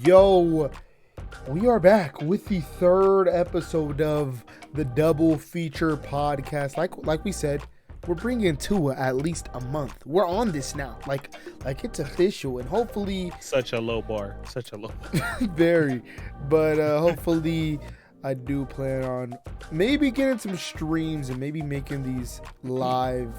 Yo, we are back with the third episode of the Double Feature Podcast. Like we said, we're bringing two at least a month. We're on this now, like it's official, and hopefully such a low bar, very, but hopefully I do plan on maybe getting some streams and maybe making these live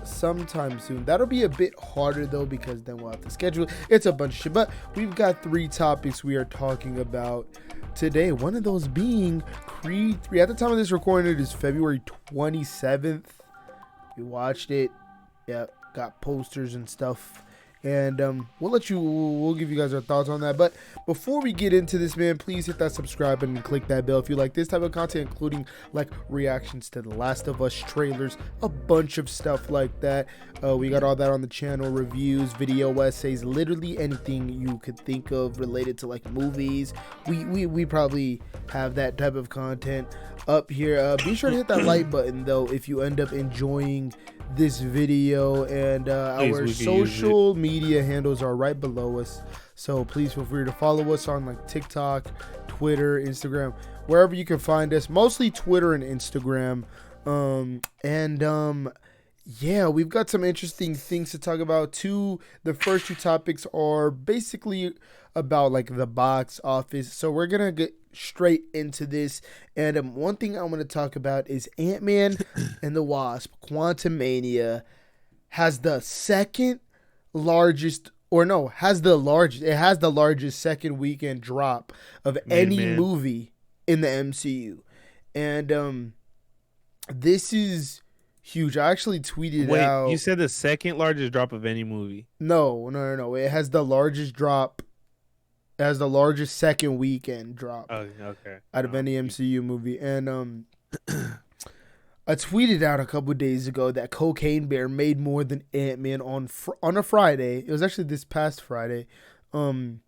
sometime soon. That'll be a bit harder though, because then we'll have to schedule. It's a bunch of shit, but we've got 3 topics we are talking about today. One of those being Creed 3. At the time of this recording, it is February 27th. We watched it. Yeah, got posters and stuff. And we'll give you guys our thoughts on that. But before we get into this, man, please hit that subscribe button and click that bell if you like this type of content, including like reactions to The Last of Us trailers, a bunch of stuff like that. We got all that on the channel, reviews, video essays, literally anything you could think of related to like movies. We probably have that type of content up here. Be sure to hit that like button though if you end up enjoying this video, and our social media handles are right below us, so please feel free to follow us on like TikTok, Twitter, Instagram, wherever you can find us, mostly Twitter and Instagram. Yeah, we've got some interesting things to talk about too. The first 2 topics are basically about like the box office, so we're gonna get straight into this. And one thing I want to talk about is Ant-Man and the Wasp Quantumania has the largest second weekend drop of any movie in the MCU. And this is huge. I actually tweeted out. Wait, you said the second largest drop of any movie? No. It has the largest drop. It has the largest second weekend drop out of any MCU movie. And I tweeted out a couple of days ago that Cocaine Bear made more than Ant-Man on a Friday. It was actually this past Friday. And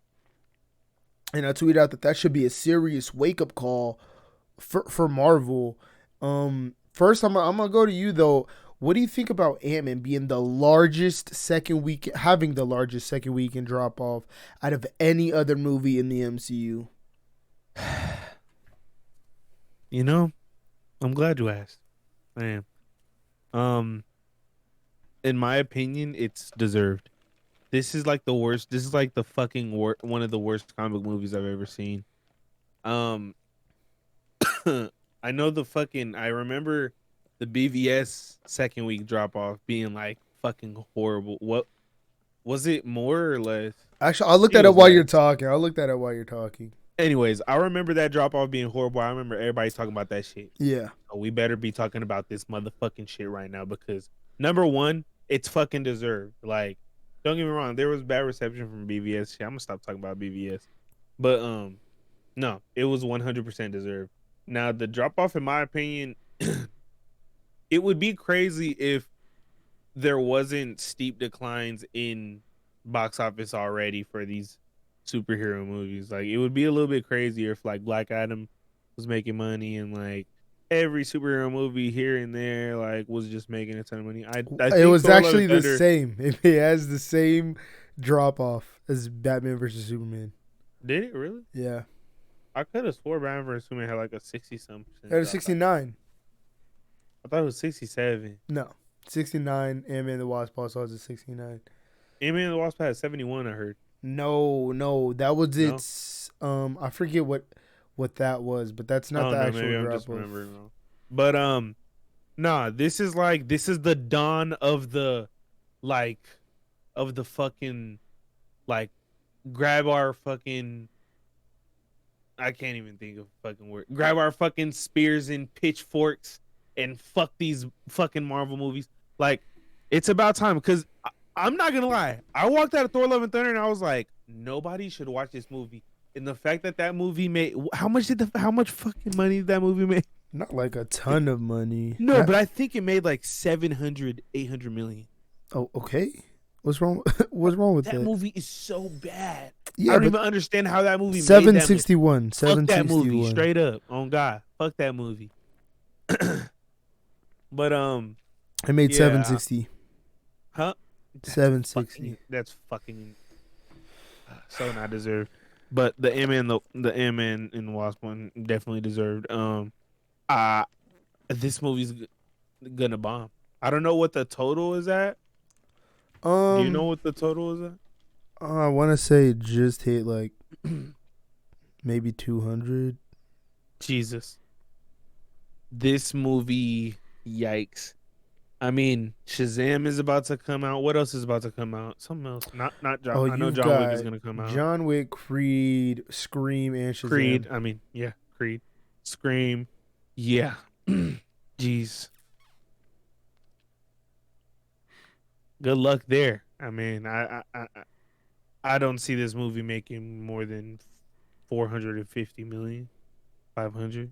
I tweeted out that should be a serious wake-up call for Marvel. First, I'm gonna go to you though. What do you think about Ant-Man being the largest second week, having the largest second weekend drop off out of any other movie in the MCU? You know, I'm glad you asked. I am. In my opinion, it's deserved. This is like the worst. This is like the fucking one of the worst comic movies I've ever seen. I know I remember the BVS second week drop off being like fucking horrible. What was it, more or less? Actually, I'll look that up while you're talking. Anyways, I remember that drop off being horrible. I remember everybody talking about that shit. Yeah. So we better be talking about this motherfucking shit right now, because number one, it's fucking deserved. Like, don't get me wrong, there was bad reception from BVS. Shit, I'm gonna stop talking about BVS. But no, it was 100% deserved. Now the drop off, in my opinion, it would be crazy if there wasn't steep declines in box office already for these superhero movies. Like, it would be a little bit crazier if like Black Adam was making money and like every superhero movie here and there like was just making a ton of money. I think it was actually the same. It has the same drop off as Batman versus Superman. Did it really? Yeah. I could have swore Batman vs Superman had like a 60-some%. It had a 69. I thought it was 67. No, 69. Ant-Man and the Wasp also has a 69. Ant-Man and the Wasp had 71. I heard. No, that was its. I forget what that was, but that's not the actual maybe drop. I'm just remembering wrong. But nah, this is the dawn of the fucking like grab our fucking. I can't even think of a fucking word. Grab our fucking spears and pitchforks and fuck these fucking Marvel movies. Like, it's about time, because I'm not gonna lie. I walked out of Thor: Love and Thunder and I was like, nobody should watch this movie. And the fact that movie made how much fucking money did that movie make? Not like a ton of money. No, but I think it made like 800 million. Oh, okay. What's wrong? What's wrong with that? That movie is so bad. Yeah, I don't even understand how that movie made 761. Fuck that movie, straight up. On God. Fuck that movie. But I made 760. Huh? 760. That's fucking so not deserved. but the Ant-Man and the Wasp one definitely deserved. Uh this movie's gonna bomb. I don't know what the total is at. Do you know Um, what the total is at? I want to say it just hit like maybe 200. Jesus, this movie, yikes! I mean, Shazam is about to come out. What else is about to come out? Something else. Not John. Oh, I know you've John Wick is got gonna come out. John Wick, Creed, Scream, and Shazam. Creed. I mean, yeah, Creed, Scream. Yeah. Jeez. Good luck there. I mean, I don't see this movie making more than 450 million, 500.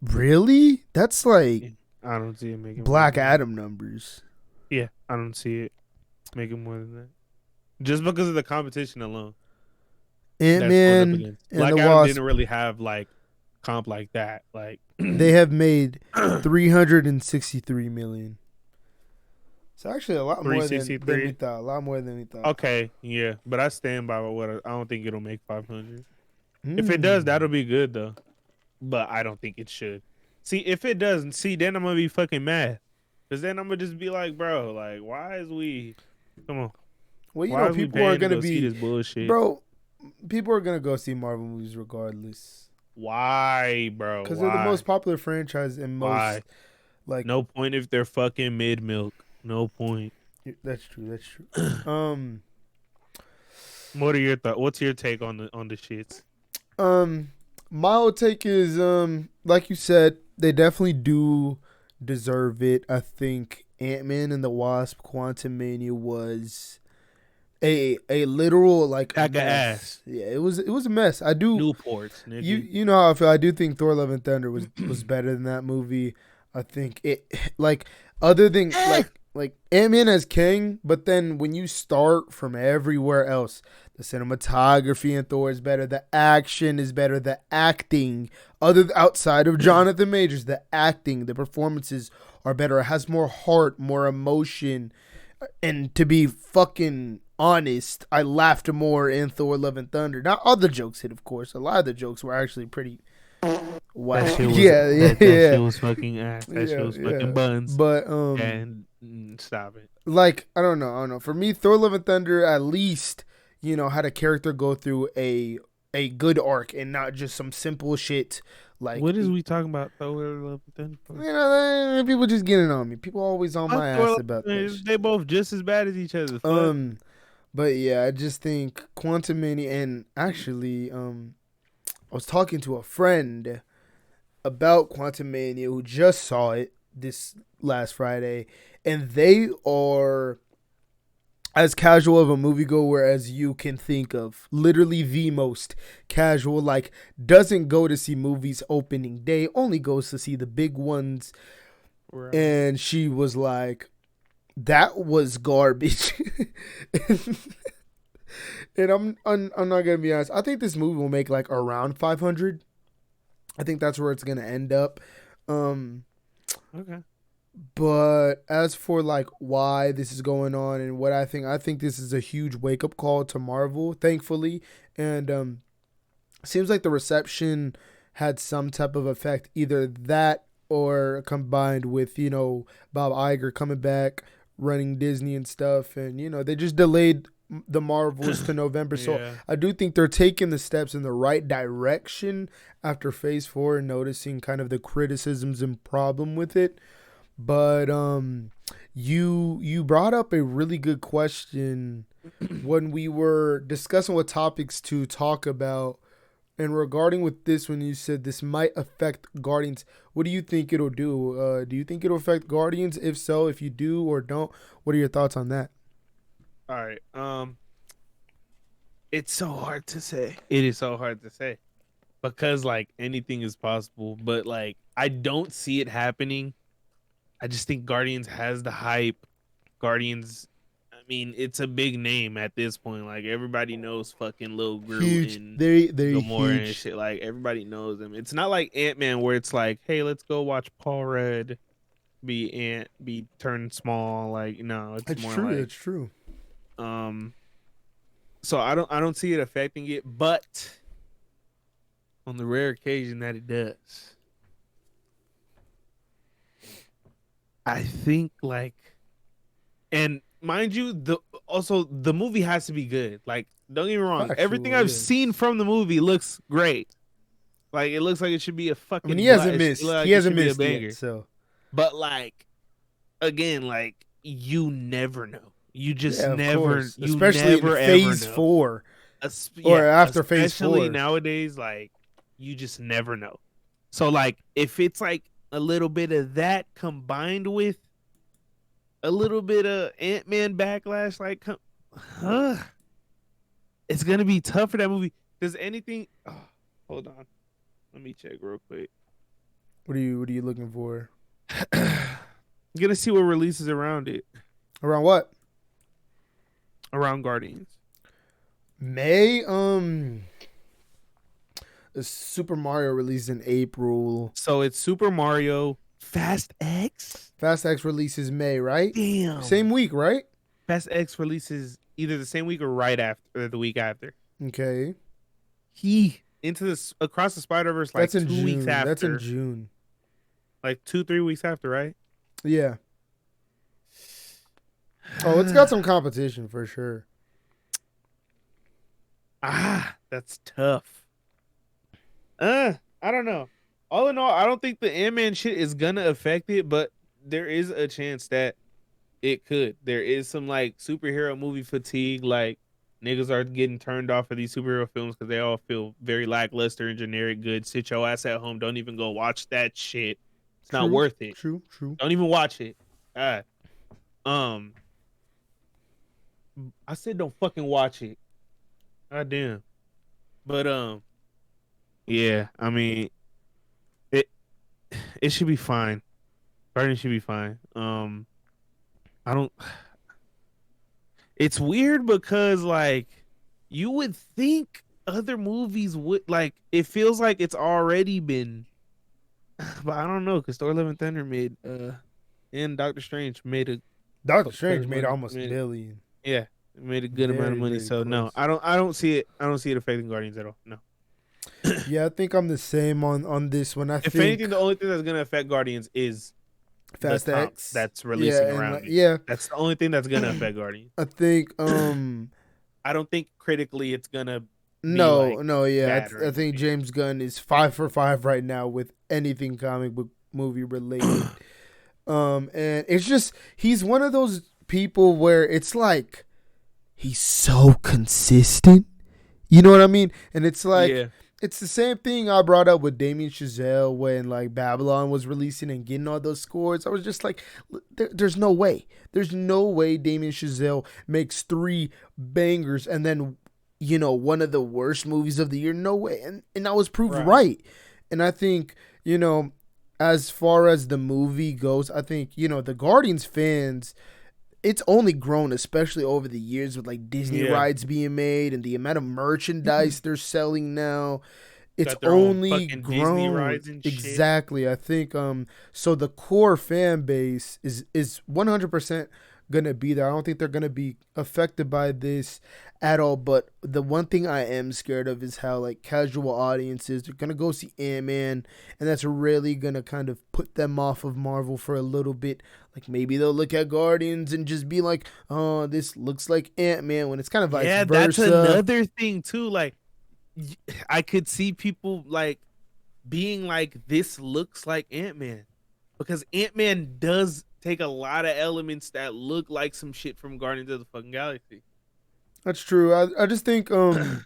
Really? That's like Yeah, I don't see it making more Black than that. Adam numbers. Yeah, I don't see it making more than that. Just because of the competition alone Ant that's going up Man against. and Black the Adam Wasp. didn't really have like comp like that. Like They have made 363 million. It's actually a lot more than 363. we thought. A lot more than we thought. Okay, yeah, but I stand by what I don't think it'll make 500. If it does, that'll be good though. But I don't think it should. See, if it doesn't, then I'm gonna be fucking mad. Cause then I'm gonna just be like, bro, like, why is we? Come on, Well, you why know, is we people are paying to gonna go see be, this bullshit? bro. People are gonna go see Marvel movies regardless Why, bro? because they're the most popular franchise and most Why? like. No point if they're fucking mid milk. No point. That's true. That's true. What are your thoughts? What's your take on the shits? My whole take is like you said, they definitely do deserve it. I think Ant-Man and the Wasp: Quantumania was a literal like Pack of mess. ass. Yeah, it was a mess. I do Newports, nigga. you know how I feel. I do think Thor: Love and Thunder was better than that movie. I think it like other than like Ant-Man as King, but then when you start from everywhere else, the cinematography in Thor is better, the action is better, the acting outside of Jonathan Majors, the acting, the performances are better. It has more heart, more emotion, and to be fucking honest, I laughed more in Thor: Love and Thunder. Not all the jokes hit, of course. A lot of the jokes were actually pretty. Wow. That shit was, that shit was fucking ass. That shit was fucking buns. But And stop it. like I don't know. For me, Thor: Love and Thunder at least had a character go through a good arc and not just some simple shit. Like What is we talking about? Thor: Love and Thunder. people just getting on me. People always on my ass about this. They both just as bad as each other. Fuck. But yeah, I just think Quantumania, and actually I was talking to a friend about Quantumania who just saw it this last Friday, and they are as casual of a moviegoer as you can think of. Literally the most casual, like doesn't go to see movies opening day, only goes to see the big ones. Right. And she was like, that was garbage. And I'm not gonna be honest. I think this movie will make like around 500. I think that's where it's gonna end up. Okay. But as for like why this is going on and what I think this is a huge wake up call to Marvel, thankfully. And seems like the reception had some type of effect, either that or combined with Bob Iger coming back, running Disney and stuff, and they just delayed the Marvels to November. So Yeah. I do think they're taking the steps in the right direction after Phase 4 and noticing kind of the criticisms and problem with it. But you brought up a really good question when we were discussing what topics to talk about, and regarding with this, when you said this might affect Guardians, what do you think it'll do? Do you think it'll affect Guardians? If so, if you do or don't, what are your thoughts on that? All right. It's so hard to say. It is so hard to say because like anything is possible, but like I don't see it happening. I just think Guardians has the hype. Guardians, I mean, it's a big name at this point. Like everybody knows fucking Lil Groot Huge. and They're Gamora and huge. shit. Like everybody knows them. It's not like Ant-Man where it's like, hey, let's go watch Paul Rudd be turned small. Like no, it's It's more true. like It's true. so I don't see it affecting it, but on the rare occasion that it does, I think like, and mind you, the movie has to be good. Like, don't get me wrong, everything Factual, I've yes. seen from the movie looks great. Like, it looks like it should be a I fucking. mean, he hasn't blast. missed. Like He it hasn't should be a missed banger. yet. So But like, again, like you never know. You just yeah, of never. course. You Especially never in Phase ever know. 4 Yeah, or after Phase especially 4. nowadays, like you just never know. So like, if it's like a little bit of that combined with a little bit of Ant-Man backlash, like, it's gonna be tough for that movie. Does anything? Oh, hold on, let me check real quick. What are you looking for? I'm gonna see what releases around it. Around what? Around Guardians. May. Super Mario released in April. So it's Super Mario, Fast X. Fast X releases May, right? Damn. Same week, right? Fast X releases either the same week or right after, or the week after. Okay. Into this Across the Spider-Verse like That's in 2 June. weeks after. That's in June. Like 2-3 weeks after, right? Yeah. Oh, it's got some competition for sure. That's tough. I don't know. All in all, I don't think the Ant-Man shit is gonna affect it, but there is a chance that it could. There is some like superhero movie fatigue. Like, niggas are getting turned off of these superhero films because they all feel very lackluster and generic good. Sit your ass at home. Don't even go watch that shit. It's not worth it. True. Don't even watch it. I said don't fucking watch it. God damn. But yeah, I mean, it should be fine. Guardian should be fine. I don't. It's weird because like you would think other movies would like. It feels like it's already been, but I don't know because Thor: Love and Thunder made and Doctor Strange made a. Doctor Strange made almost $1 billion. Yeah, it made a good amount of money. So close. no, I don't see it. I don't see it affecting Guardians at all. No. Yeah, I think I'm the same on this one. If anything, the only thing that's gonna affect Guardians is Fast X that's releasing around like, me. Yeah, that's the only thing that's gonna affect Guardians. I think. I don't think critically it's gonna. No, yeah. I think James Gunn is 5 for 5 right now with anything comic book movie related. And it's just he's one of those people where it's like he's so consistent. You know what I mean? And it's like it's the same thing I brought up with Damien Chazelle when like Babylon was releasing and getting all those scores. I was just like, there's no way. There's no way Damien Chazelle makes 3 bangers and then, you know, one of the worst movies of the year. No way. And I was proved right. And I think, you know, as far as the movie goes, I think, you know, the Guardians fans, it's only grown, especially over the years with like Disney rides being made and the amount of merchandise they're selling now. It's only grown. Disney rides and shit. Exactly. I think so the core fan base is 100% gonna be there. I don't think they're gonna be affected by this at all. But the one thing I am scared of is how like casual audiences are gonna go see Ant-Man, and that's really gonna kind of put them off of Marvel for a little bit. Like maybe they'll look at Guardians and just be like, "Oh, this looks like Ant-Man," when it's kind of vice versa. That's another thing too. Like, I could see people like being like, "This looks like Ant-Man," because Ant-Man does take a lot of elements that look like some shit from Guardians of the fucking Galaxy. That's true. I just think I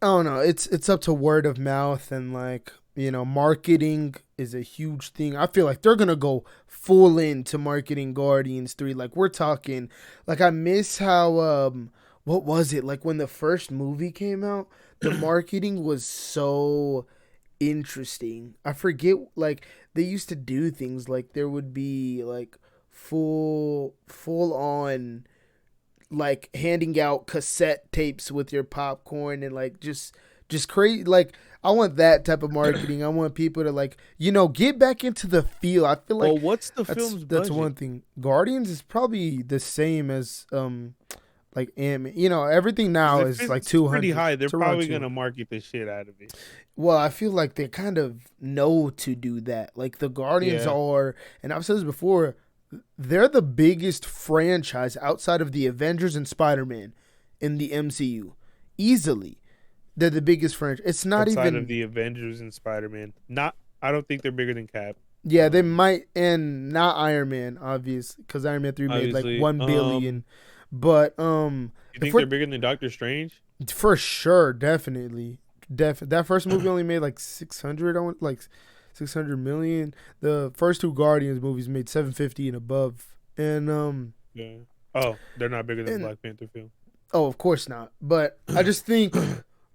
don't know. It's up to word of mouth and like, you know, marketing is a huge thing. I feel like they're gonna go full into marketing Guardians 3. Like we're talking, like I miss how what was it like when the first movie came out? The marketing was so interesting. I forget, like they used to do things like there would be like full on like handing out cassette tapes with your popcorn and like just crazy. Like I want that type of marketing. I want people to like, you know, get back into the feel. I feel like what's the film's budget? That's one thing. Guardians is probably the same as like everything now is like It's 200. pretty high. They're it's around probably 200. gonna market the shit out of it. Well, I feel like they kind of know to do that. Like the Guardians Yeah. are, and I've said this before, they're the biggest franchise outside of the Avengers and Spider-Man in the MCU. Easily. They're the biggest franchise. It's not Outside even of the Avengers and Spider-Man. I don't think they're bigger than Cap. Yeah, they might, and not Iron Man, obviously, because Iron Man 3 made Obviously, like 1 billion. But You think they're bigger than Doctor Strange? for sure, definitely. That first movie only made like 600, like 600 million. The first two Guardians movies made 750 and above. And Yeah. Oh, they're not bigger than and- Black Panther film. oh, of course not. But I just think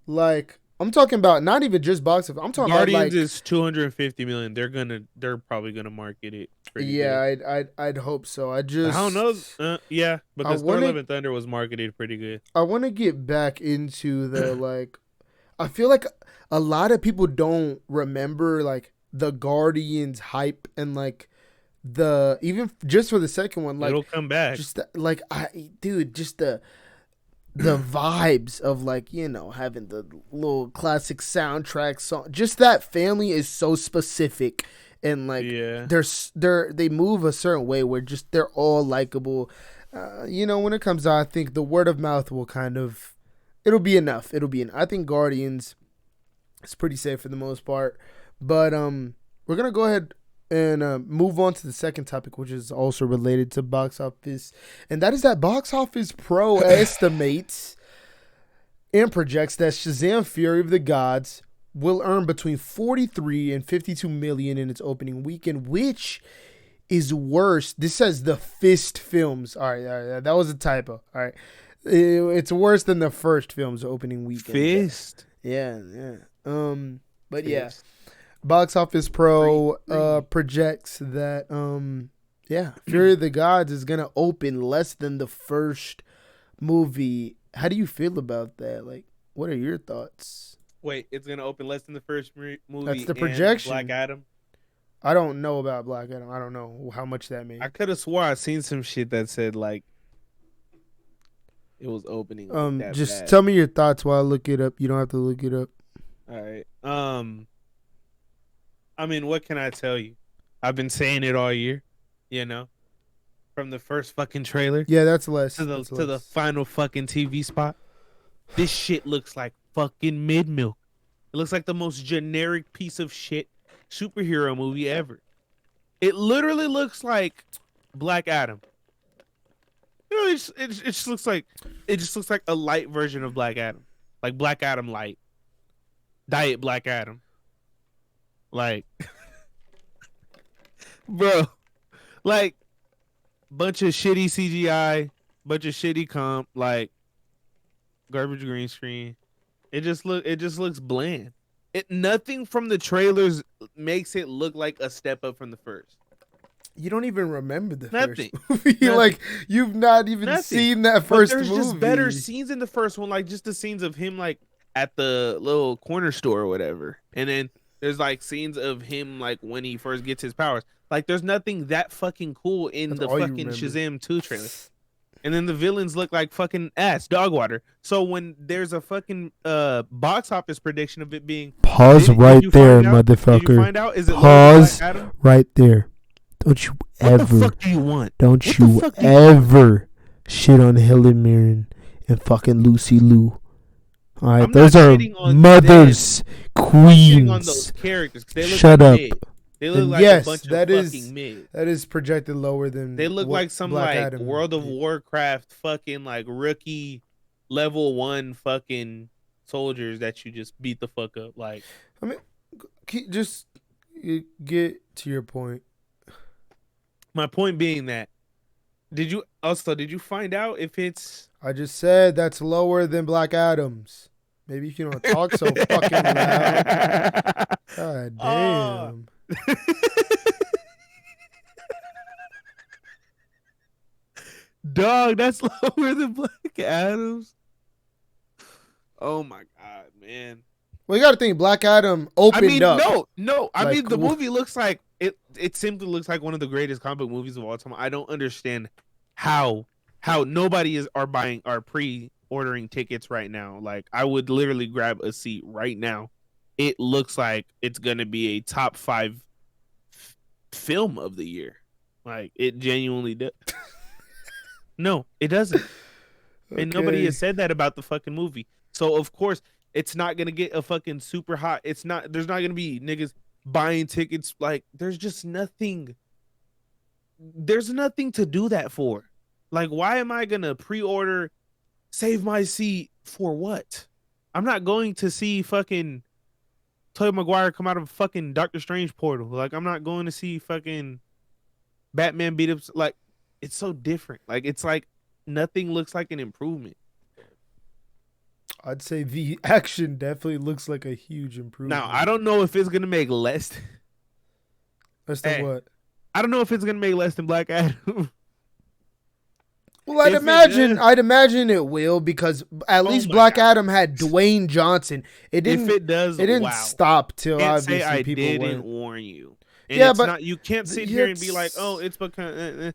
like I'm talking about not even just box office. I'm talking Guardians about like is 250 million. They're probably gonna market it. Pretty yeah, good. I'd hope so. I just I don't know. Yeah, because Thor: wanna- Love and Thunder was marketed pretty good. I want to get back into the like. I feel like a lot of people don't remember like the Guardians hype and like the even just for the second one, like It'll come back. just like just the vibes of like having the little classic soundtrack song. Just that family is so specific and like Yeah. they move a certain way where just they're all likable. When it comes out, I think the word of mouth will kind of it'll be enough. I think Guardians is pretty safe for the most part. But we're gonna go ahead and move on to the second topic, which is also related to box office, and that is that Box Office Pro estimates and projects that Shazam: Fury of the Gods will earn between 43 and 52 million in its opening weekend, which is worse. This says the Fist Films. All right, that was a typo. All right. It's worse than the first film's opening weekend. Fist. Yeah. But yeah, Fist. Box Office Pro projects that Fury of the Gods is gonna open less than the first movie. How do you feel about that? Like, what are your thoughts? Wait, it's gonna open less than the first movie. That's the and projection. Black Adam. I don't know about Black Adam. I don't know how much that made. I could have swore I seen some shit that said like it was opening. That just bad. tell me your thoughts while I look it up. You don't have to look it up. All right. I mean, what can I tell you? I've been saying it all year, from the first fucking trailer Yeah, that's less. to That's the less. final fucking TV spot. This shit looks like fucking mid milk. It looks like the most generic piece of shit superhero movie ever. It literally looks like Black Adam. It just looks like a light version of Black Adam, like Black Adam light, diet Black Adam. Like, bro, like, bunch of shitty CGI, bunch of shitty comp, like, garbage green screen. It just looks bland. Nothing from the trailers makes it look like a step up from the first. You don't even remember the Nothing. first movie. Nothing. Like, you've not even Nothing. seen that But first there's movie. just better scenes in the first one, like just the scenes of him like at the little corner store or whatever, and then there's like scenes of him like when he first gets his powers. Like, there's nothing that fucking cool in That's the all you fucking remember. Shazam 2 trailer. And then the villains look like fucking ass, dog water. So when there's a fucking box office prediction of it being Pause did right you there, find out? Did you motherfucker. find out? Is it Pause Black Adam? right there. Don't you What ever, the fuck do you want? don't what the you fuck do you want? ever shit on Helen Mirren and fucking Lucy Liu. All right, I'm those not are shitting on mothers, I'm shitting on queens. those characters 'cause they look Shut like up. mid. They look And like yes, a bunch of that is- fucking mid. That is projected lower than. They look what like some Black like Adam World of did. Warcraft fucking like rookie level 1 fucking soldiers that you just beat the fuck up. Like, Just get to your point. my point being that did you find out if it's I just said that's lower than Black Adam's. Maybe if you don't talk so fucking loud. God damn. Dog, that's lower than Black Adam's. Oh my god, man. Well, you got to think Black Adam I opened mean, up. no. I Like, mean, the movie looks like it simply looks like one of the greatest comic book movies of all time. I don't understand how how nobody are pre-ordering tickets right now. Like I would literally grab a seat right now. It looks like it's gonna be a top 5 film of the year. Like it genuinely does. No, it doesn't. Okay. And nobody has said that about the fucking movie. So of course it's not gonna get a fucking super hot. There's not gonna be niggas buying tickets. Like there's just nothing. There's nothing to do that for. Like, why am I gonna pre-order, save my seat for what? I'm not going to see fucking Tobey Maguire come out of a fucking Doctor Strange portal. Like, I'm not going to see fucking Batman beat up. Like, it's so different. Like, it's like nothing looks like an improvement. I'd say the action definitely looks like a huge improvement. Now, I don't know if it's gonna make less. Less than what? I don't know if it's gonna make less than Black Adam. Well, I'd imagine it will, because at least Black Adam had Dwayne Johnson. It didn't. If it does, it didn't stop till can't obviously say I people didn't went. warn you. And Yeah, it's but not, you can't sit here and be like, oh, it's because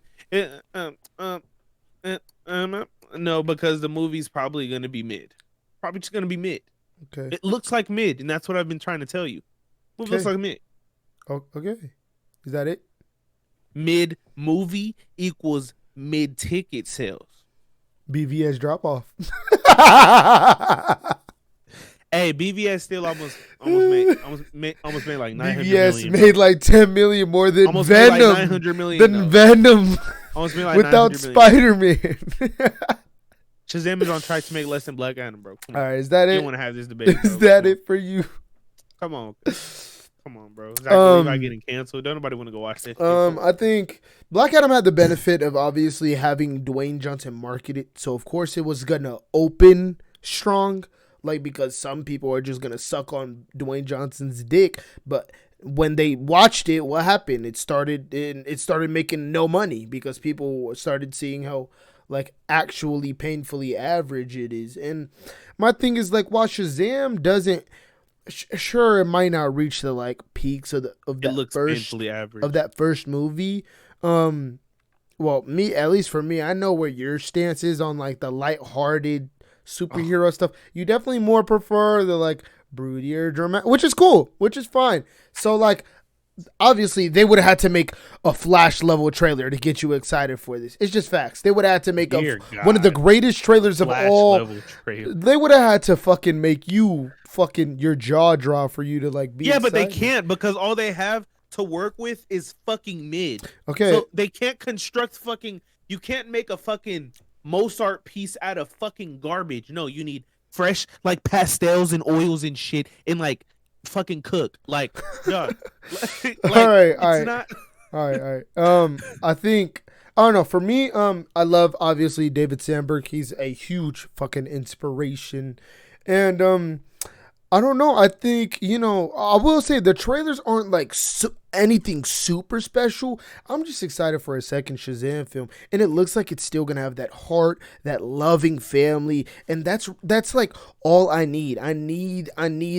no, because the movie's probably gonna be mid. Probably just gonna be mid. Okay. It looks like mid, and that's what I've been trying to tell you. Movie looks like mid. Oh, okay. Is that it? Mid movie equals mid ticket sales. BVS drop off. Hey, BVS still almost made like 900 BVS million. made like 10 million more than Almost Venom. made like 900 million. Than Venom. Almost made like without 900 million. Spider-Man. Shazam is on track to make less than Black Adam, bro. All right, is that it? You don't want to have this debate. Is that it for you? Come on. Come on, bro. Zach Levi getting canceled. Don't nobody want to go watch this. I think Black Adam had the benefit of obviously having Dwayne Johnson market it, so of course it was gonna open strong, like, because some people are just gonna suck on Dwayne Johnson's dick. But when they watched it, what happened? It started making no money because people started seeing how like actually painfully average it is. And my thing is, like, while Shazam doesn't. Sure, it might not reach the like peaks of that first movie. Well, at least for me, I know where your stance is on like the lighthearted superhero stuff. You definitely more prefer the like broodier dramatic, which is cool, which is fine. So like, obviously they would have had to make a Flash level trailer to get you excited for this. It's just facts. They would have had to make one of the greatest trailers of all. They would have had to fucking make you fucking your jaw drop for you to like be excited. But they can't, because all they have to work with is fucking mid. Okay. So they can't construct fucking, you can't make a fucking Mozart piece out of fucking garbage. No, you need fresh like pastels and oils and shit, and like fucking cook. Like, dog. Like, all right. I think, I don't know. For me, I love obviously David Sandberg. He's a huge fucking inspiration, and I don't know. I think, I will say the trailers aren't like anything super special. I'm just excited for a second Shazam film, and it looks like it's still gonna have that heart, that loving family, and that's like all I need. I need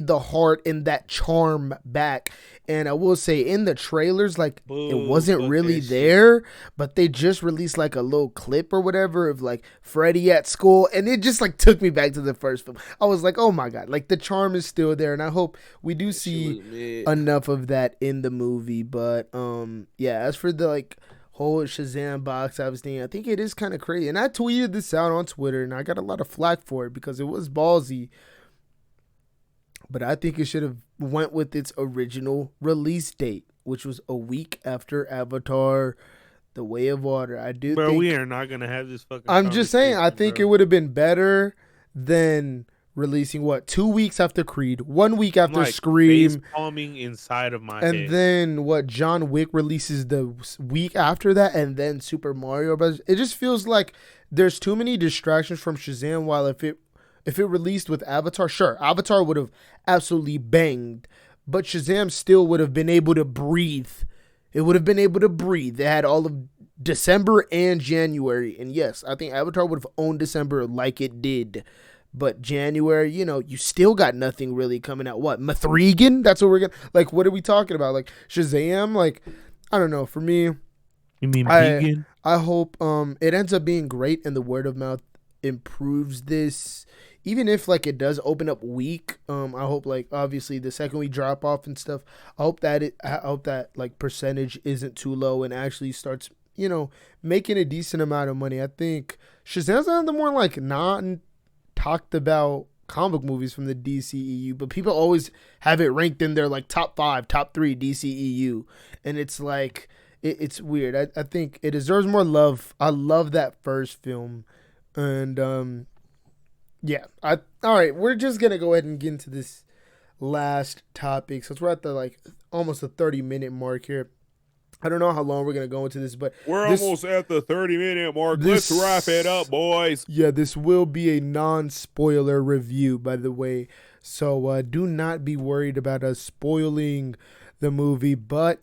the heart and that charm back. And I will say, in the trailers, like, it wasn't really there, but they just released like a little clip or whatever of like Freddy at school, and it just like took me back to the first film. I was like, oh my god, like the charm is still there, and I hope we do see enough of that in the movie. But yeah, as for the like whole Shazam box office thing, I think it is kind of crazy, and I tweeted this out on Twitter, and I got a lot of flack for it because it was ballsy. But I think it should have went with its original release date, which was a week after Avatar: The Way of Water. I do think we are not gonna have this fucking. I'm just saying, I think it would have been better than releasing 2 weeks after Creed, 1 week after Scream, palming inside of my and head. Then John Wick releases the week after that, and then Super Mario Bros. It just feels like there's too many distractions from Shazam. While if it released with Avatar, sure, Avatar would have absolutely banged, but Shazam still would have been able to breathe. It would have been able to breathe. They had all of December and January, and yes, I think Avatar would have owned December like it did. But January, you still got nothing really coming out. What, Mithrigan? That's what we're gonna like. What are we talking about? Like Shazam? Like, I don't know. For me, you mean vegan? I hope it ends up being great and the word of mouth improves this. Even if like it does open up weak, I hope like obviously the second we drop off and stuff, I hope that like percentage isn't too low and actually starts, making a decent amount of money. I think Shazam's one of the more like non talked about comic movies from the DCEU, but people always have it ranked in their like top 5, top 3 DCEU, and it's like it's weird. I think it deserves more love. I love that first film, and yeah. All right. We're just gonna go ahead and get into this last topic since we're at the like almost the 30-minute mark here. I don't know how long we're gonna go into this, but we're almost at the 30-minute mark. Let's wrap it up, boys. Yeah, this will be a non-spoiler review, by the way, so do not be worried about us spoiling the movie. But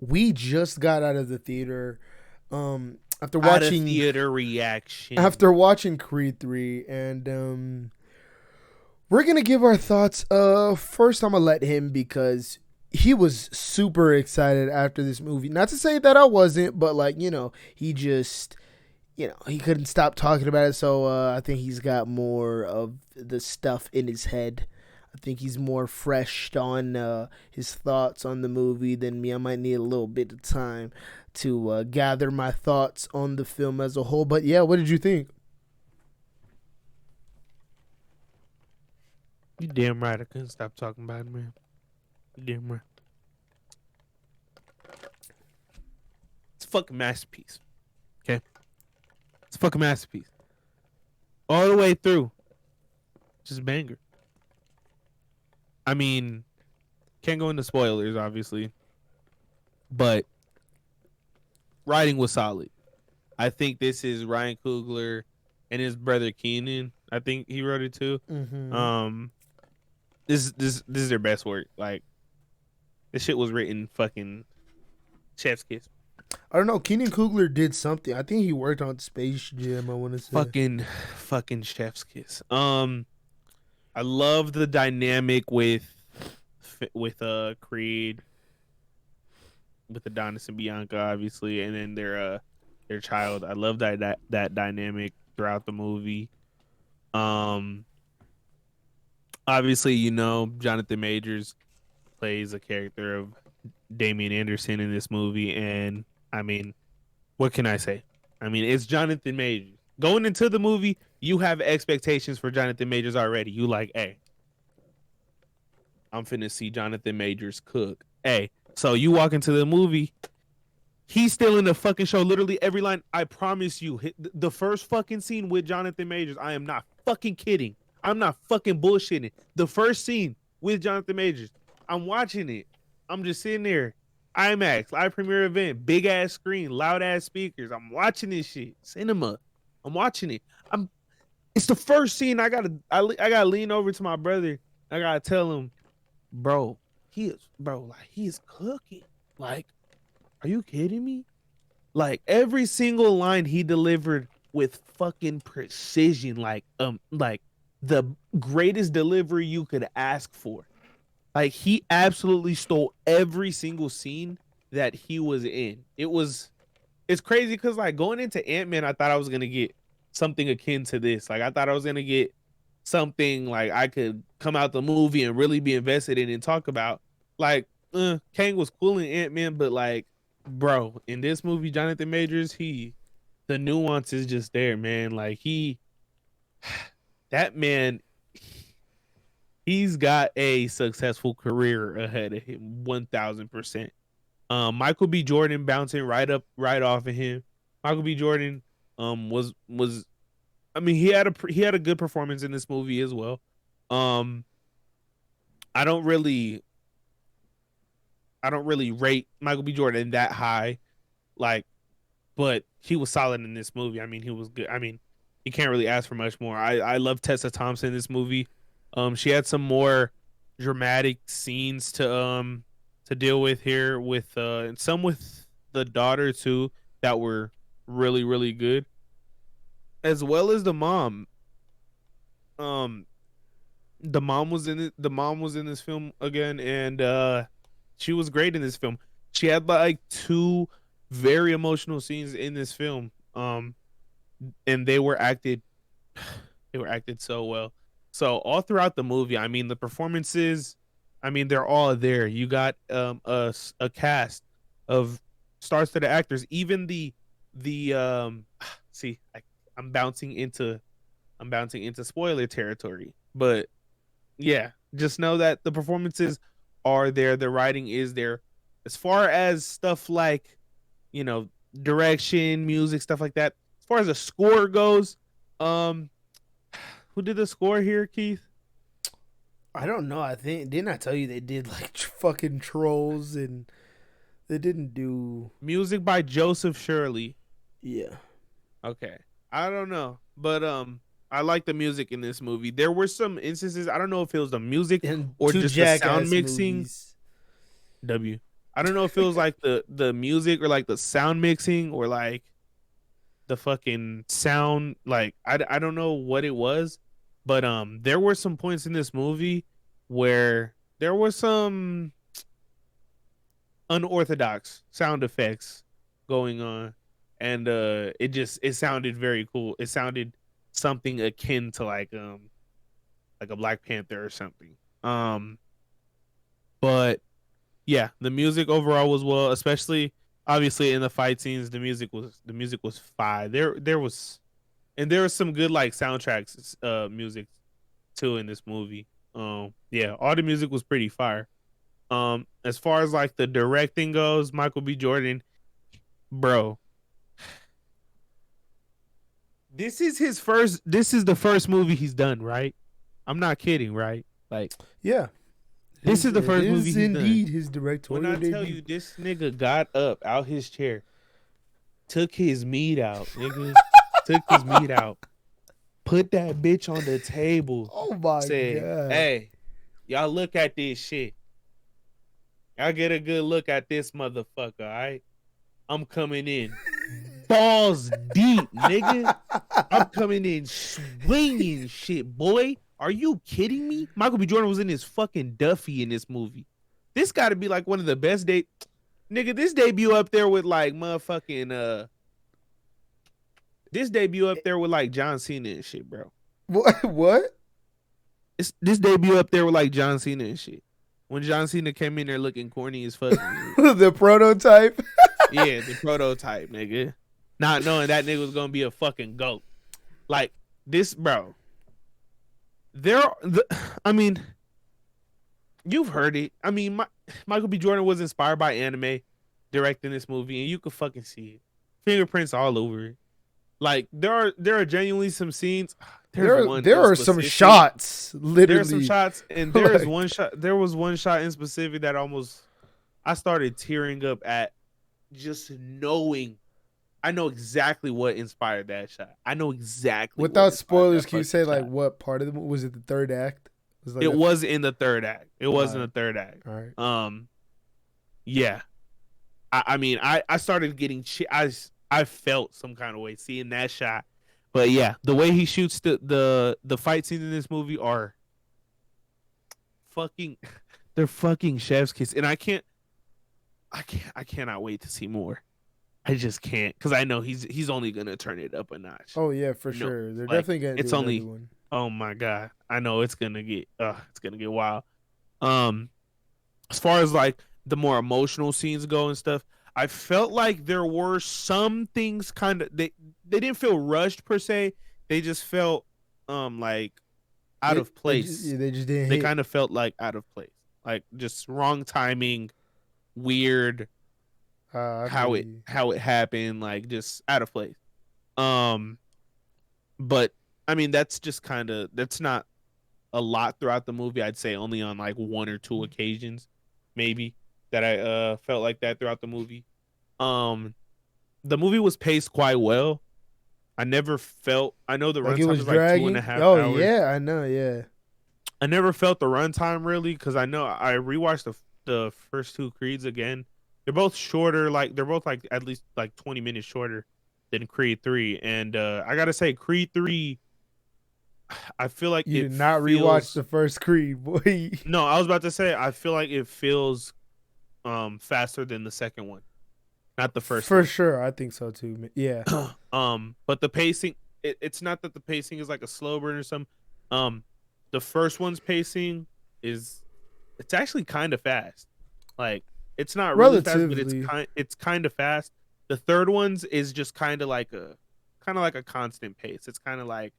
we just got out of the theater after watching theater reaction after watching Creed 3, and we're gonna give our thoughts. First, I'm gonna let him because he was super excited after this movie. Not to say that I wasn't, but like, he just, he couldn't stop talking about it. So I think he's got more of the stuff in his head. I think he's more fresh on his thoughts on the movie than me. I might need a little bit of time to gather my thoughts on the film as a whole. But yeah, what did you think? You damn right. I couldn't stop talking about it, man. Damn right. It's a fucking masterpiece. Okay? It's a fucking masterpiece. All the way through. Just a banger. I mean, can't go into spoilers, obviously. But writing was solid. I think this is Ryan Coogler and his brother Keenan. I think he wrote it too. Mm-hmm. This is their best work. Like, this shit was written fucking chef's kiss. I don't know. Keenan Coogler did something. I think he worked on Space Jam. I want to say fucking chef's kiss. I love the dynamic with Creed, with Adonis and Bianca, obviously, and then their child. I love that dynamic throughout the movie. Obviously, Jonathan Majors plays a character of Damian Anderson in this movie, and I mean, what can I say? I mean, it's Jonathan Majors. Going into the movie, you have expectations for Jonathan Majors already. You like, hey, I'm finna see Jonathan Majors cook. Hey, so you walk into the movie, he's still in the fucking show. Literally every line. I promise you, the first fucking scene with Jonathan Majors, I am not fucking kidding. I'm not fucking bullshitting. The first scene with Jonathan Majors, I'm watching it. I'm just sitting there. IMAX, live premiere event, big ass screen, loud ass speakers. I'm watching this shit. Cinema. I'm watching it. It's the first scene. I gotta lean over to my brother. I gotta tell him, bro, he is cooking. Like, are you kidding me? Like, every single line he delivered with fucking precision, like the greatest delivery you could ask for. Like, he absolutely stole every single scene that he was in. It's crazy because, like, going into Ant-Man, I thought I was going to get something akin to this. Like, I thought I was going to get something, like, I could come out the movie and really be invested in and talk about. Like, Kang was cool in Ant-Man, but, like, bro, in this movie, Jonathan Majors, the nuance is just there, man. Like, that man, he's got a successful career ahead of him, 1000%. Michael B. Jordan bouncing right off of him. Michael B. Jordan was I mean, he had a good performance in this movie as well. I don't really rate Michael B. Jordan that high, like, but he was solid in this movie. I mean, he was good. I mean, you can't really ask for much more. I love Tessa Thompson in this movie. She had some more dramatic scenes to deal with here, with and some with the daughter too, that were really, really good, as well as the mom. The mom was in it. The mom was in this film again, and she was great in this film. She had like two very emotional scenes in this film. And they were acted so well. So all throughout the movie, I mean, the performances, I mean, they're all there. You got a cast of stars to the actors. Even the see, I'm bouncing into spoiler territory, but yeah, just know that the performances are there. The writing is there. As far as stuff like, you know, direction, music, stuff like that. As far as the score goes, who did the score here, Keith? I don't know. I think didn't I tell you they did like fucking Trolls, and they didn't do Music by Joseph Shirley. Yeah. Okay. I don't know, but I like the music in this movie. There were some instances, I don't know if it was the music And or two just the sound Jackass mixing. movies. I don't know if it was like the music or like the sound mixing or like the fucking sound, like I don't know what it was, but there were some points in this movie where there were some unorthodox sound effects going on, and it sounded very cool. It sounded something akin to like a Black Panther or something. But yeah, the music overall was well, especially obviously in the fight scenes. The music was fire. There was some good like soundtracks, music too in this movie. Yeah, all the music was pretty fire. As far as like the directing goes, Michael B. Jordan, bro, this is the first movie he's done, right? I'm not kidding, right? Like, Yeah. this is the first movie he's indeed done. his directorial When I tell debut. you, this nigga got up out his chair, took his meat out, nigga, took his meat out, put that bitch on the table, Oh my said, god. "Hey, y'all look at this shit. Y'all get a good look at this motherfucker, all right? I'm coming in balls deep, nigga. I'm coming in swinging shit, boy. Are you kidding me?" Michael B. Jordan was in his fucking Duffy in this movie. This got to be like one of the best nigga. This debut up there with like motherfucking This debut up there with like John Cena and shit, bro. What? This debut up there with like John Cena and shit. When John Cena came in there looking corny as fuck. The prototype? Yeah, the prototype, nigga. Not knowing that nigga was gonna be a fucking GOAT. Like this, bro. I mean, you've heard it. I mean, Michael B. Jordan was inspired by anime directing this movie, and you could fucking see it. Fingerprints all over it. Like there are genuinely some scenes. There are some shots, literally. There are some shots, and there is one shot. There was one shot in specific that I started tearing up at just knowing. I know exactly what inspired that shot. I know exactly. Without spoilers, can you say like what part of the movie? Was it the third act? It was in the third act. It was in the third act. All right. Yeah. I mean, I started getting I felt some kind of way seeing that shot. But yeah, the way he shoots the fight scenes in this movie are they're fucking chef's kiss, and I cannot wait to see more. I just can't, because I know he's only gonna turn it up a notch. Oh yeah, for sure. They're definitely gonna. It's do only. one. Oh my god, I know it's gonna get wild. As far as like the more emotional scenes go and stuff, I felt like there were some things kind of they didn't feel rushed per se. They just felt like out of place. They just didn't. They kind of felt like out of place, like just wrong timing, weird. How it happened, like just out of place. But I mean that's not a lot throughout the movie. I'd say only on like one or two occasions, maybe, that I felt like that throughout the movie. The movie was paced quite well. I never felt. I know the runtime was like 2.5 hours. Oh yeah, I know. Yeah. I never felt the runtime really, because I know I rewatched the first two Creeds again. They're both shorter, like they're both like at least like 20 minutes shorter than Creed 3. And I gotta say, Creed 3, I feel like you did not rewatch the first Creed, boy. No, I was about to say I feel like it feels faster than the second one. not the first For one. sure, I think so too. Yeah. But the pacing, it's not that the pacing is like a slow burn or something. The first one's pacing it's actually kind of fast. Like it's not really fast, but Relatively. it's kind of fast. The third one's is just kind of like a constant pace. It's kind of like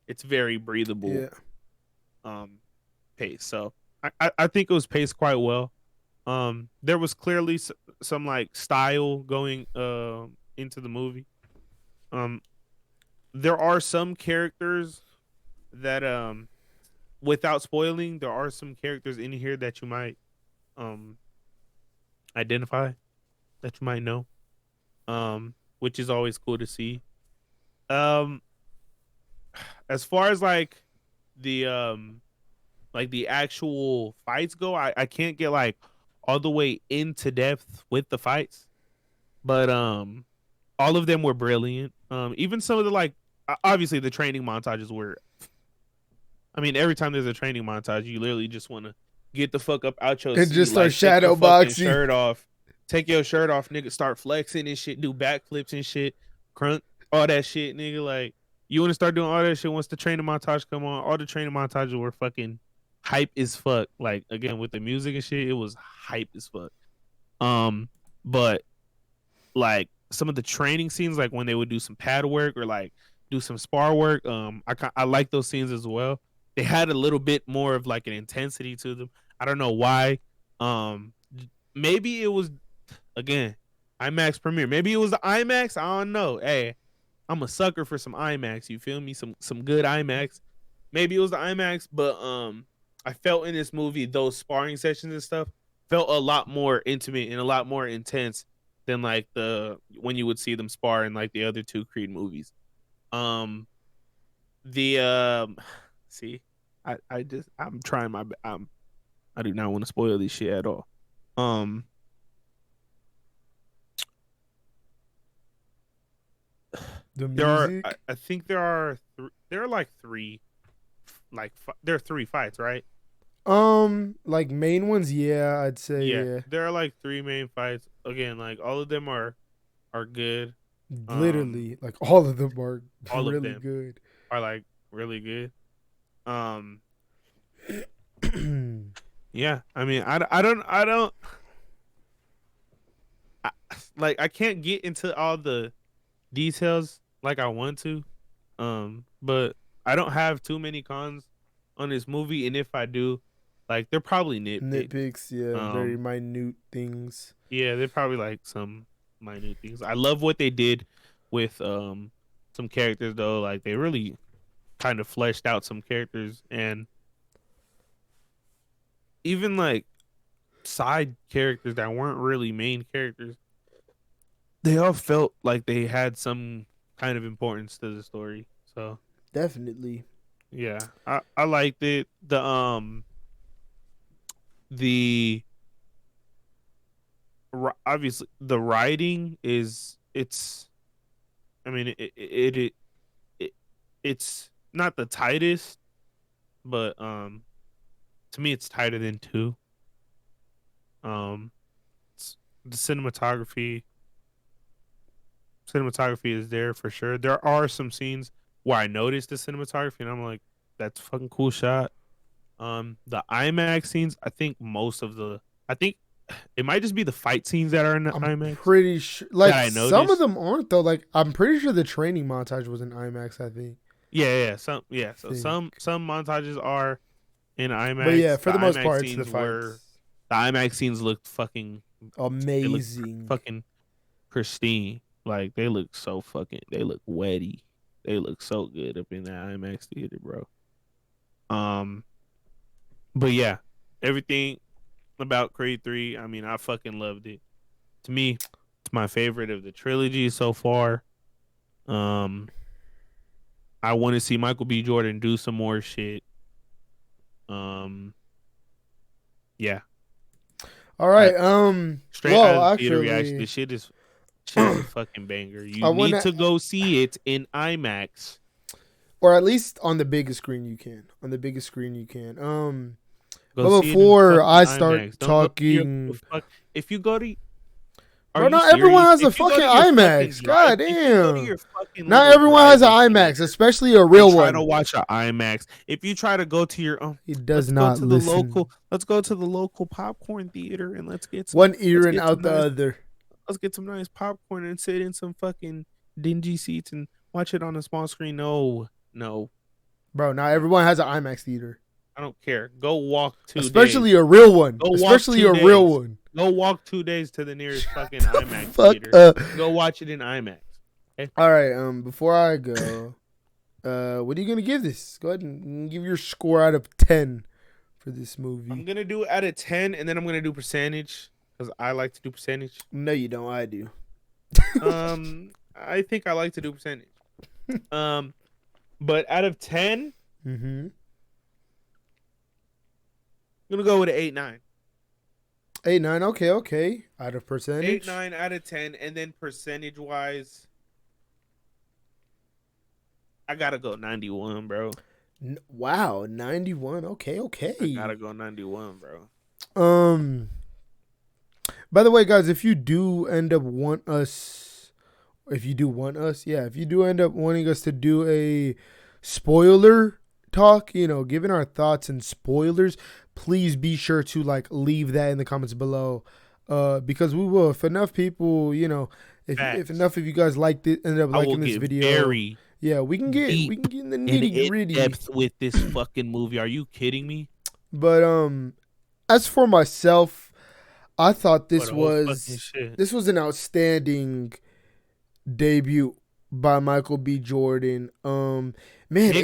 it's very breathable Yeah. pace. So I think it was paced quite well. There was clearly some like style going into the movie. There are some characters that without spoiling, there are some characters in here that you might identify, that you might know. Which is always cool to see. Um as far as like the actual fights go, I can't get like all the way into depth with the fights, but all of them were brilliant. Even some of the like obviously the training montages were, I mean, every time there's a training montage, you literally just want to get the fuck up out your And seat, just start like, shadow boxing. shirt off, take your shirt off, nigga, start flexing and shit, do backflips and shit, crunk, all that shit, nigga. Like, you want to start doing all that shit once the training montage come on. All the training montages were fucking hype as fuck. Like, again, with the music and shit, it was hype as fuck. But like some of the training scenes, like when they would do some pad work or like do some spar work, I like those scenes as well. They had a little bit more of like an intensity to them. I don't know why. Maybe it was, again, IMAX premiere. Maybe it was the IMAX. I don't know. Hey, I'm a sucker for some IMAX. You feel me? Some good IMAX. Maybe it was the IMAX, but I felt in this movie those sparring sessions and stuff felt a lot more intimate and a lot more intense than like when you would see them spar in like the other two Creed movies. See, I'm trying my I do not want to spoil this shit at all. The There are music. I think there are like three, like there are three fights, right? Like main ones, yeah, I'd say yeah. There are like three main fights. Again, like all of them are good. Literally, like all of them are All of really them good. are like really good. Yeah, I mean, I can't get into all the details like I want to. But I don't have too many cons on this movie, and if I do, like they're probably Nitpicks, yeah, very minute things. Yeah, they're probably like some minute things. I love what they did with some characters though. Like they really kind of fleshed out some characters, and even like side characters that weren't really main characters. They all felt like they had some kind of importance to the story. So Definitely. yeah, I liked it. The obviously the writing I mean it's not the tightest, but to me it's tighter than 2. The cinematography is there for sure. There are some scenes where I noticed the cinematography and I'm like, that's a fucking cool shot. The IMAX scenes, I think it might just be the fight scenes that are in the IMAX. Pretty sure, like I some of them aren't though. Like I'm pretty sure the training montage was in IMAX. I think. So some montages are in IMAX. But yeah, for the most IMAX part, it's scenes the fights. The IMAX scenes looked fucking amazing, fucking pristine. Like they look wetty. They look so good up in that IMAX theater, bro. But yeah, everything about Creed 3, I mean, I fucking loved it. To me, it's my favorite of the trilogy so far. I want to see Michael B. Jordan do some more shit. Yeah. All right. Straight out of the theater reaction. This shit is a fucking banger. You need to go see it in IMAX. Or at least on the biggest screen you can. But before I start talking, if you go to Are Bro, you not everyone serious? has a If you go fucking to your IMAX. fucking God if you go to damn. your fucking Not little everyone has an drive-in IMAX, theater especially a and real try to one. watch an IMAX, if you try to go to your He does let's go not to the listen. local popcorn theater and One ear and out the other. let's get some nice popcorn and sit in some fucking dingy seats and watch it on a small screen. No, Bro, not everyone has an IMAX theater. I don't care. Go walk 2 Especially days. a real one. Go walk Especially 2 a real days. one. Go walk 2 days to the nearest fucking IMAX Fuck theater. up. Go watch it in IMAX. Okay? All right, before I go, what are you gonna give this? Go ahead and give your score out of 10 for this movie. I'm gonna do out of 10, and then I'm gonna do percentage because I like to do percentage. No, you don't. I do. I think I like to do percentage. But out of 10, I'm gonna go with an 8-9. 8-9. Okay. Out of percentage. 8-9 out of 10, and then percentage wise, I gotta go 91, bro. Wow, 91. Okay. I gotta go 91, bro. By the way, guys, if you do end up wanting us to do a spoiler talk, giving our thoughts and spoilers, please be sure to leave that in the comments below, because we will. If enough people, if enough of you guys end up liking this video, we can get in the nitty gritty depth with this fucking movie. Are you kidding me? But as for myself, I thought this was an outstanding debut by Michael B. Jordan. Man, it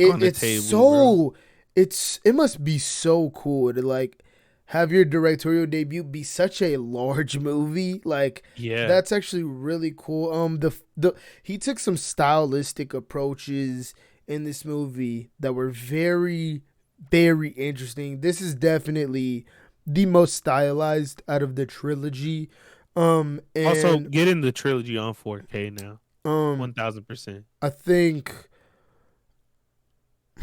must be so cool to have your directorial debut be such a large movie. That's actually really cool. He took some stylistic approaches in this movie that were very, very interesting. This is definitely the most stylized out of the trilogy. And also, getting the trilogy on 4K now. 1000%. I think. I'm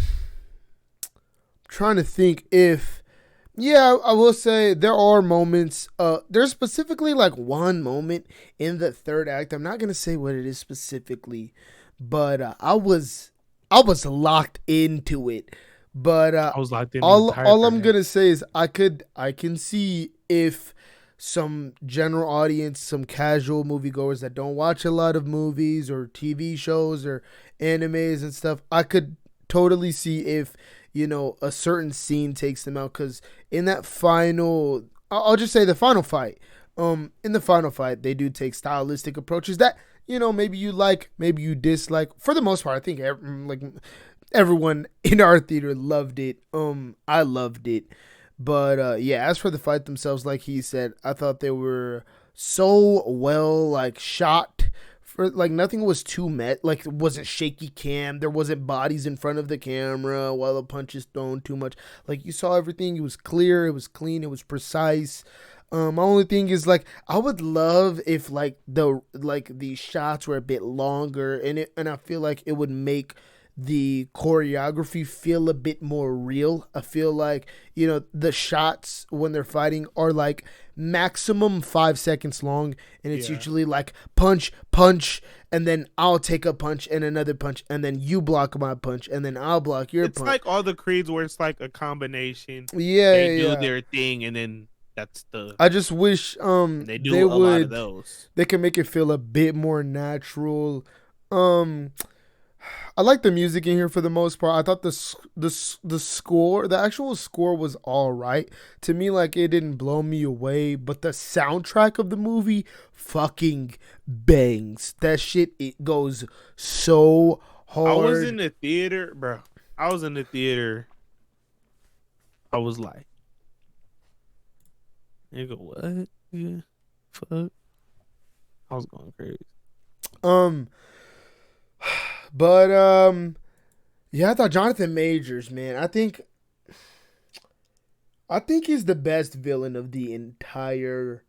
trying to think if. Yeah, I will say there are moments. There's specifically one moment in the third act. I'm not gonna say what it is specifically, but I was locked into it. But I was locked in. All I'm gonna say is I can see if some general audience, some casual moviegoers that don't watch a lot of movies or TV shows or animes and stuff, I could totally see if a certain scene takes them out, because in that final, I'll just say the final fight. In the final fight, they do take stylistic approaches that maybe you like, maybe you dislike. For the most part, I think everyone in our theater loved it. I loved it. But as for the fight themselves, like he said, I thought they were so well shot. For nothing was too it wasn't shaky cam. There wasn't bodies in front of the camera while the punch is thrown too much. You saw everything. It was clear. It was clean. It was precise. My only thing is I would love if the shots were a bit longer, and I feel like it would make the choreography feel a bit more real. I feel the shots when they're fighting are maximum 5 seconds long, and it's usually punch, and then I'll take a punch and another punch, and then you block my punch, and then I'll block your punch. It's like all the Creeds where it's a combination. They do their thing, and then that's the. I just wish they do a lot of those. They can make it feel a bit more natural. I like the music in here for the most part. I thought the score, the actual score, was all right to me. It didn't blow me away, but the soundtrack of the movie fucking bangs. That shit, it goes so hard. I was in the theater, bro. I was like, nigga, what? Yeah, fuck. I was going crazy. But I thought Jonathan Majors, man, I think he's the best villain of the entire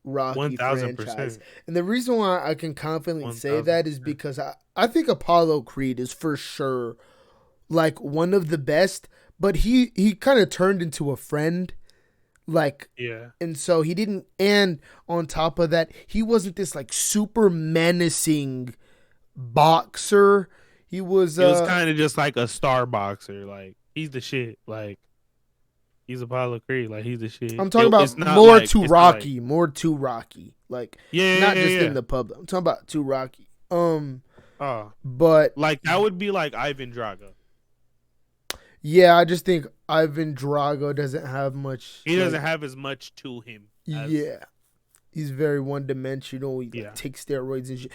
Rocky 1000%. franchise. And the reason why I can confidently say that is because I think Apollo Creed is for sure one of the best, but he kind of turned into a friend. Like, Yeah. and so he didn't, and on top of that, he wasn't this like super menacing boxer. He was Kind of just like a star boxer. Like, he's the shit. Like, he's Apollo Creed. Like, he's the shit. I'm talking about It's not more like, too it's not Rocky, more too Rocky. Like, yeah, not yeah, just yeah. in the public. I'm talking about too Rocky. Oh, But like that would be like Ivan Drago. yeah, I just think Ivan Drago doesn't have much. He doesn't have as much to him. Yeah, he's very one dimensional. He Yeah. takes steroids and shit.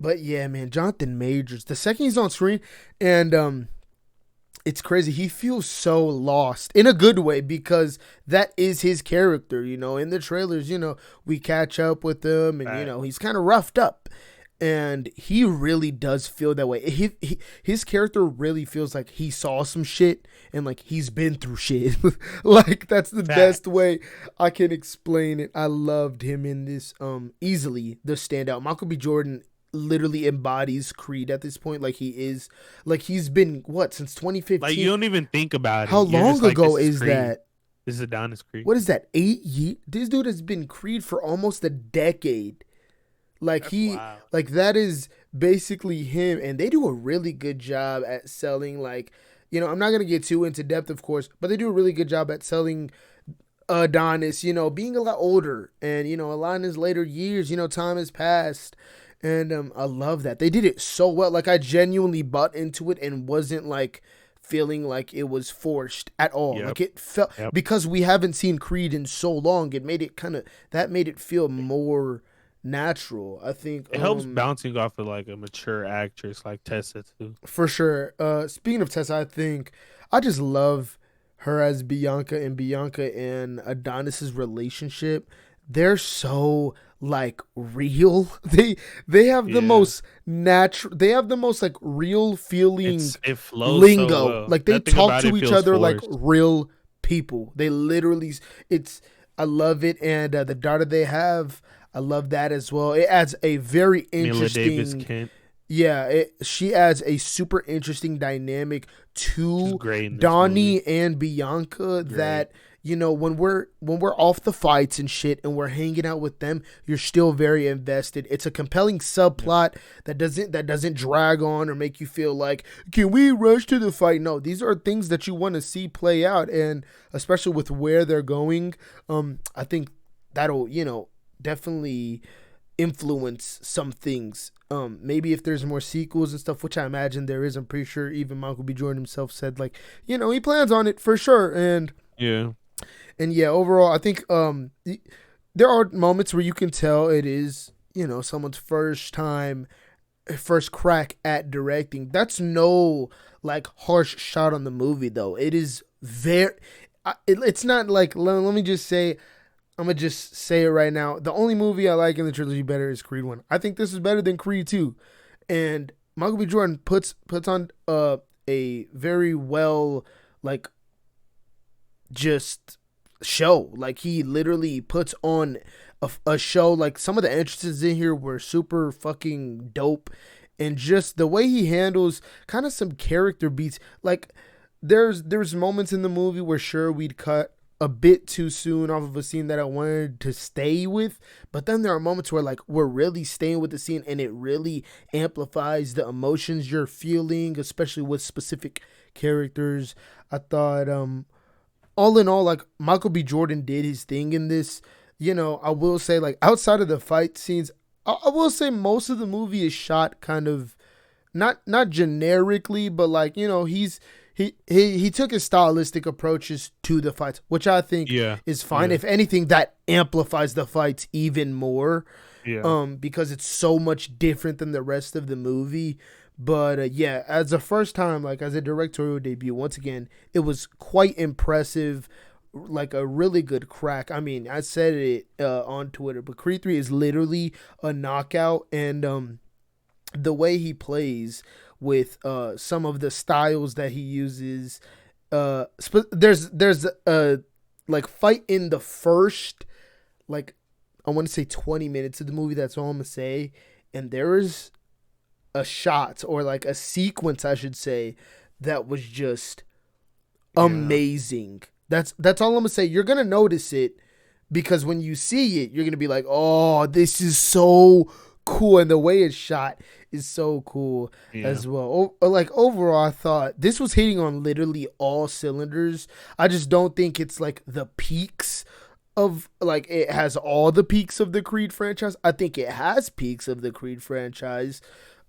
But yeah, man, Jonathan Majors. The second he's on screen, and it's crazy. He feels so lost in a good way because that is his character. You know, in the trailers, you know, we catch up with him, and you know, he's kind of roughed up. And he really does feel that way. His character really feels like he saw some shit and like he's been through shit. Like that's the best way I can explain it. I loved him in this. Easily the standout. Michael B. Jordan literally embodies Creed at this point. Like he is. Like he's been what since 2015. Like you don't even think about it. How long ago is that? This is Adonis Creed. What is that? 8 years? This dude has been Creed for almost a decade. Like Wow. like that is basically him, and they do a really good job at selling. Like, you know, I'm not gonna get too into depth, of course, but they do a really good job at selling Adonis. You know, being a lot older, and you know, a lot in his later years. You know, time has passed, and I love that they did it so well. Like, I genuinely bought into it and wasn't like feeling like it was forced at all. Yep. Like it felt because we haven't seen Creed in so long. It made it made it feel more natural. I think it helps bouncing off of like a mature actress like Tessa too. For sure. Speaking of Tessa, I think I just love her as Bianca and Adonis's relationship. They're so like real. They have the most natural. They have the most like real feeling It flows lingo. so well. Like they Nothing talk about to it each feels other forced. like real people. They literally. I love it, and the daughter they have. I love that as well. It adds a very interesting. Mila Davis Kent. Yeah, she adds a super interesting dynamic to Donnie and Bianca. That, you know, when we're off the fights and shit, and we're hanging out with them, you're still very invested. It's a compelling subplot that doesn't drag on or make you feel like, can we rush to the fight? No, these are things that you want to see play out, and especially with where they're going, I think that'll, you know, definitely influence some things. Maybe if there's more sequels and stuff, which I imagine there is. I'm pretty sure even Michael B. Jordan himself said, like, you know, he plans on it for sure. And overall, I think there are moments where you can tell it is, you know, someone's first crack at directing. That's no like harsh shot on the movie though. It is very. It's not like, let me just say. I'm going to just say it right now. The only movie I like in the trilogy better is Creed 1. I think this is better than Creed 2. And Michael B. Jordan puts on a very well, like, just show. Like, he literally puts on a show. Like, some of the entrances in here were super fucking dope. And just the way he handles kind of some character beats. Like, there's moments in the movie where sure we'd cut a bit too soon off of a scene that I wanted to stay with, but then there are moments where like we're really staying with the scene and it really amplifies the emotions you're feeling, especially with specific characters. I thought all in all, like, Michael B. Jordan did his thing in this. You know, I will say, like, outside of the fight scenes, I will say most of the movie is shot kind of not generically, but like, you know, he took his stylistic approaches to the fights, which I think is fine. If anything, that amplifies the fights even more. Because it's so much different than the rest of the movie. But as a first time, like as a directorial debut, once again, it was quite impressive. Like a really good crack. I mean, I said it on Twitter, but Creed 3 is literally a knockout, and the way he plays with some of the styles that he uses, there's a like fight in the first, like, I want to say 20 minutes of the movie. That's all I'm gonna say. And there is a shot, or like a sequence, I should say, that was just amazing. That's all I'm gonna say. You're gonna notice it because when you see it, you're gonna be like, "Oh, this is so cool," and the way it's shot is so cool as well. Like overall, I thought this was hitting on literally all cylinders. I just don't think it's like the peaks of like it has all the peaks of the Creed franchise. I think it has peaks of the Creed franchise.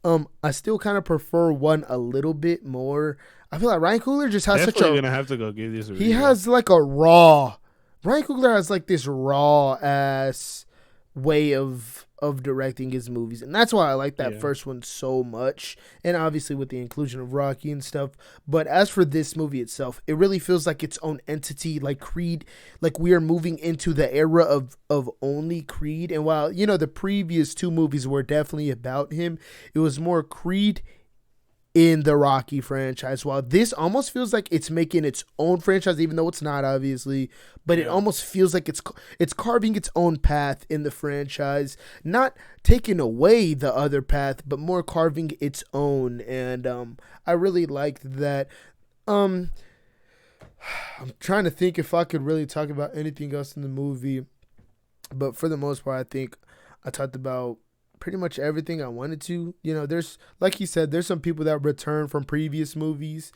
I still kind of prefer one a little bit more. I feel like Ryan Coogler just has Definitely such a. gonna have to go give this a He has like a raw. Ryan Coogler has like this raw ass way of directing his movies, and that's why I like that first one so much. And obviously with the inclusion of Rocky and stuff. But as for this movie itself, it really feels like its own entity, like Creed. Like we are moving into the era of only Creed. And while the previous two movies were definitely about him, it was more Creed in the Rocky franchise, while this almost feels like it's making its own franchise, even though it's not, obviously, but it almost feels like it's carving its own path in the franchise, not taking away the other path, but more carving its own. And I really liked that. I'm trying to think if I could really talk about anything else in the movie, but for the most part, I think I talked about pretty much everything I wanted to. There's, like he said, there's some people that return from previous movies.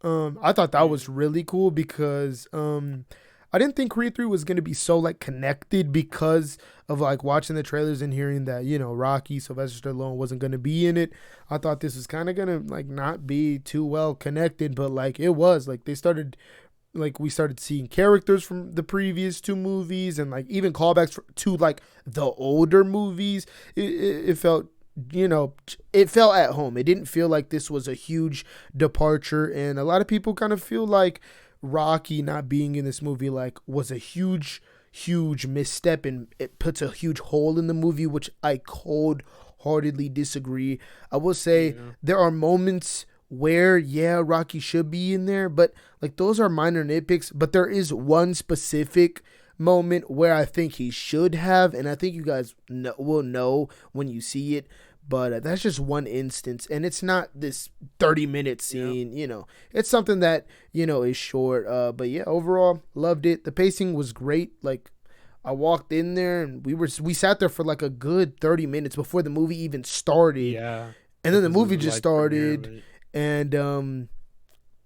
I thought that was really cool because I didn't think Creed 3 was going to be so like connected because of like watching the trailers and hearing that, Rocky, Sylvester Stallone wasn't going to be in it. I thought this was kind of going to like not be too well connected, but like it was. Like we started seeing characters from the previous two movies and like even callbacks to like the older movies. It felt, it felt at home. It didn't feel like this was a huge departure. And a lot of people kind of feel like Rocky not being in this movie like was a huge misstep and it puts a huge hole in the movie, which I cold-heartedly disagree. I will say there are moments where Rocky should be in there, but like those are minor nitpicks. But there is one specific moment where I think he should have, and I think you guys will know when you see it. But that's just one instance, and it's not this 30-minute scene. It's something that is short. But yeah, overall loved it. The pacing was great. Like I walked in there and we sat there for like a good 30 minutes before the movie even started. Yeah, and then the movie just started. And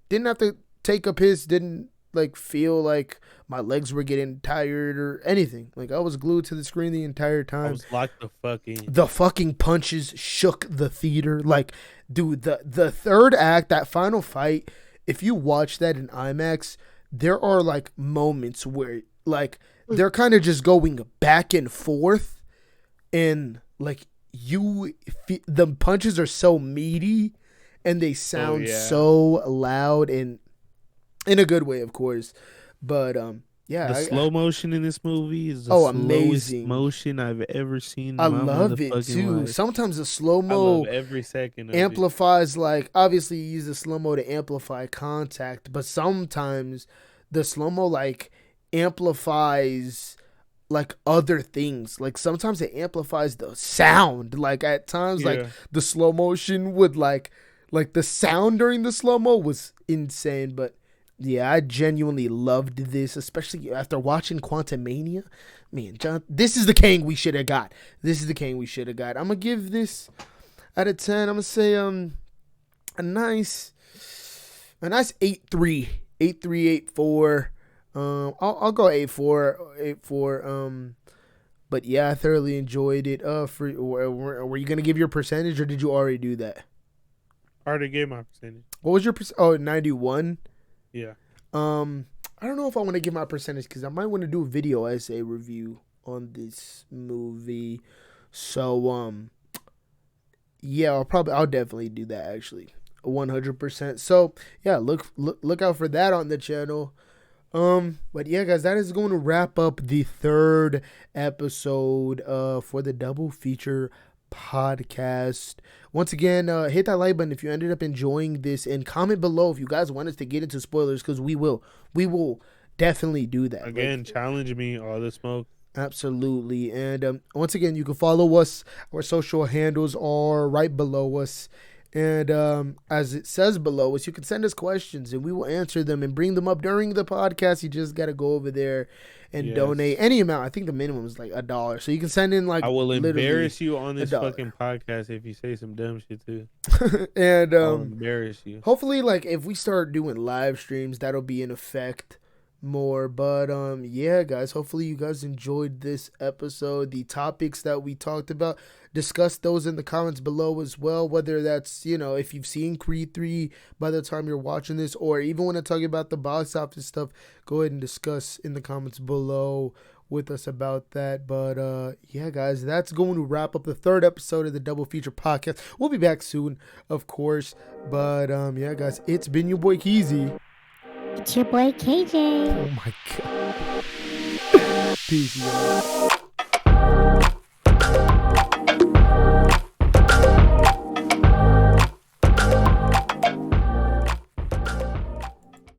didn't have to take a piss, didn't like feel like my legs were getting tired or anything. Like I was glued to the screen the entire time. I was locked the fuck in. The fucking punches shook the theater. Like, dude, the third act, that final fight, if you watch that in IMAX, there are like moments where like they're kind of just going back and forth, and like the punches are so meaty. And they sound so loud and in a good way, of course. But the slow motion in this movie is the amazing motion I've ever seen. I love it too. Life. Sometimes the slow mo every second amplifies. Like obviously, you use the slow mo to amplify contact, but sometimes the slow mo like amplifies like other things. Like sometimes it amplifies the sound. Like at times, like the slow motion would like the sound during the slow-mo was insane. But yeah, I genuinely loved this, especially after watching Quantumania. Man, John, this is the Kang we should have got. I'm gonna give this out of 10. I'm gonna say a nice 8.3, 8.4. I'll go 8.4. But yeah, I thoroughly enjoyed it. Were you gonna give your percentage, or did you already do that? I already gave my percentage. What was your 91? Yeah. I don't know if I want to give my percentage because I might want to do a video essay review on this movie. So yeah, I'll definitely do that actually. 100%. So yeah, look out for that on the channel. But yeah, guys, that is going to wrap up the third episode for the double feature podcast. Once again, hit that like button if you ended up enjoying this, and comment below if you guys want us to get into spoilers, because we will definitely do that. Again, challenge me, all the smoke. Absolutely. And once again, you can follow us. Our social handles are right below us. And as it says below, is you can send us questions and we will answer them and bring them up during the podcast. You just got to go over there and donate any amount. I think the minimum is like $1. So you can send in like I will embarrass you on this $1. fucking podcast if you say some dumb shit too. And I'll embarrass you. Hopefully, like if we start doing live streams, that'll be in effect more. But yeah, guys, hopefully you guys enjoyed this episode. The topics that we talked about, discuss those in the comments below as well, whether that's, you know, if you've seen Creed 3 by the time you're watching this, or even when I talk about the box office stuff, go ahead and discuss in the comments below with us about that. But yeah, guys, that's going to wrap up the 3rd episode of the Double Feature podcast. We'll be back soon, of course. But yeah, guys, it's been your boy Keezy. It's your boy KJ. Oh my god. Peace, y'all.